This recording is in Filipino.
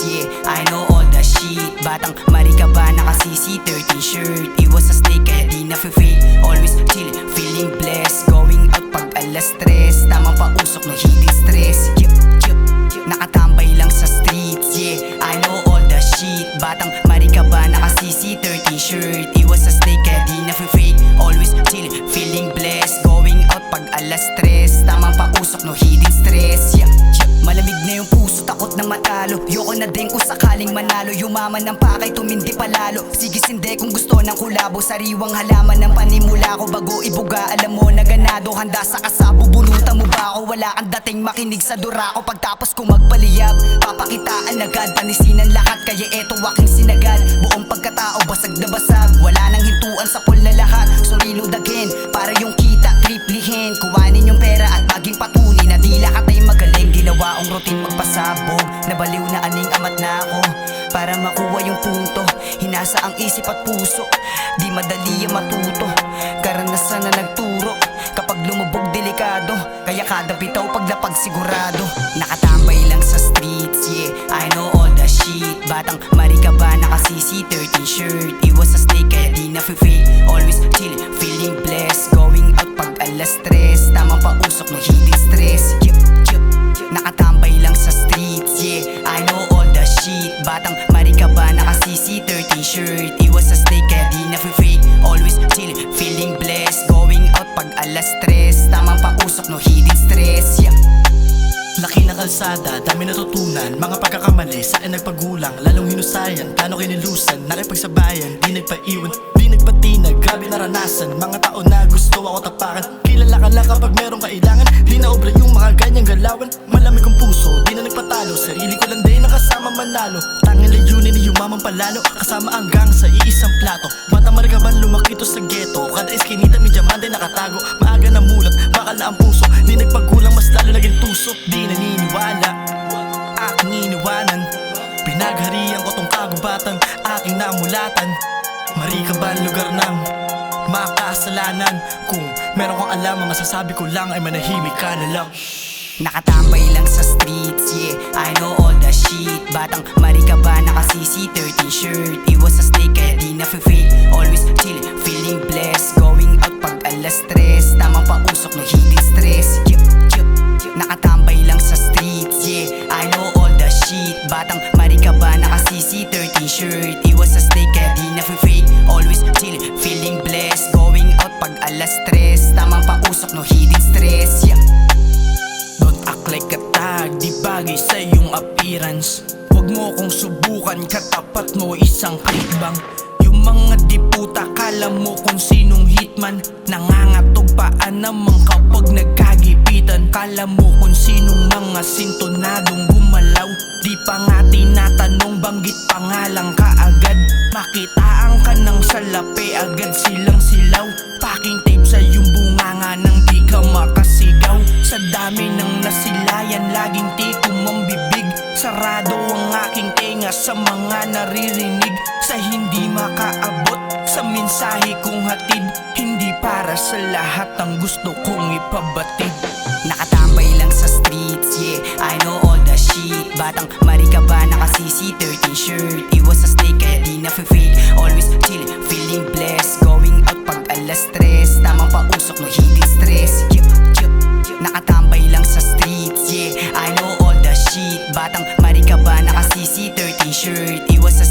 yeah, I know all the shit. Batang marika ba naka-CC 13 shirt. Iwas sa snake kaya di na-fake. Always chill, feeling blessed. Going out pag alas 3. Tamang pausok ng hidden stress. Nakatambay lang sa streets, yeah, I know all the shit. Batang marika ba naka-CC 13 shirt. Iwas sa snake kaya di na-fake. Always chill, feeling blessed. Going out pag alas 3. Tamang pausok ng hidden stress, yeah. Malamig na yung puso, takot ng matalo. Yoko na din kung sakaling manalo. Yumaman ng pakay, tumindi palalo. Sige sinde kung gusto ng kulabo. Sariwang halaman ng panimula ko. Bago ibuga, alam mo na ganado. Handa sa kasabo, bunutan mo ba ako? Wala kang dating makinig sa dura ko. Pagtapos ko magpaliyab, papakitaan agad. Panisinan lahat, kaya eto aking sinagad. Buong pagkatao, basag na basag. Wala nang hintuan sa pool na lahat. So reload again, para yung kita triplihin. Kuwanin yung pera at maging patunay na di lahat ay magaling. Ginawa ang routine magpasabog. Nabaliw na aning amat na ako. Para makuha yung punto, hinasa ang isip at puso. Di madali ang matuto, karanasan na nagturo. Kapag lumubog delikado, kaya kada bitaw paglapag sigurado. Nakatambay lang sa streets, yeah, I know all the shit. Batang marika ba naka-CC 13 shirt. Iwas sa snake kaya di na-fake. Always chill, feeling blessed. Going out pag alas 3. Tamang pausok ng hidden stress, nakatambay lang sa streets, yeah, I know all the shit. Batang marika ba naka-CC 13 shirt. Iwas sa snake kaya di na-fake. Always chill, feeling blessed. Going out pag alas 3. Tamang pausok no hidden stress, yeah. Laki na kalsada, dami natutunan. Mga pagkakamali, saan nagpagulang. Lalong hinusayan, plano kinilusan. Nakipagsabayan, di nagpaiwan, di nagpatinag. Grabe naranasan, mga tao na gusto ako tapakan. Kilala ka lang kapag merong kailangan. Di na obra yung mga ganyang galawan. Malamig kong puso, di na nagpatalo. Sarili ko lang din ang kasama manalo. Tanging layunin ni yumaman palalo. Kasama hanggang sa iisang plato. Batang marikaban lumakito sa ghetto. Kada eskinita may diamante nakatago. Maaga na mulat, bakal na ang puso. Di nagpagulang, mas lalo naging tuso. Di naniniwala, aking iniwanan. Pinagharian ko tong kagubatan, aking namulatan. Marikaban lugar ng makasalanan. Kung meron kang alam, ang masasabi ko lang ay manahimik ka na lang. Nakatambay lang sa streets, yeah, I know all the shit. Batang marika ba naka-CC 13 shirt. Iwas sa snake kaya di na-fake. Always chill, feeling blessed. Going out pag alas 3. Tamang pausok ng hidden stress, nakatambay lang sa streets, yeah, I know all the shit. Batang marika ba naka-CC 13 shirt. Iwas sa snake kaya di na-fake. Always chill, feeling blessed. Going out pag alas 3. Tamang pausok no hidden stress, yeah. Don't act like a tag, di bagay sa iyong appearance. Huwag mo kong subukan, katapat mo isang klitbang. Yung mga diputa, kala mo kung sinong hitman. Nangangatog paan naman kapag nagkagipitan. Kala mo kung sinong mga sintonadong gumalaw. Di pa nga tinatanong, banggit pangalang ka agad. Makitaan ka ng salapi, agad silang silaw. Packing tape sa iyong bunganga nang di ka makasigaw. Sa dami ng nasilayan, laging tikom ang bibig. Sarado ang aking tenga sa mga naririnig. Sa hindi makaabot, sa mensahe kong hatid. Hindi para sa lahat ang gusto kong ipabatid. Nakatambay lang sa streets, yeah, I know all the shit. Batang marika ba naka-CC 13 shirt. Iwas sa snake kaya di na-fake. Always chill, feeling blessed. Going out pag alas 3. Tamang pausok no hidden stress, nakatambay lang sa streets, yeah, I know all the shit. Batang marika ba naka-CC 13 shirt. Iwas sa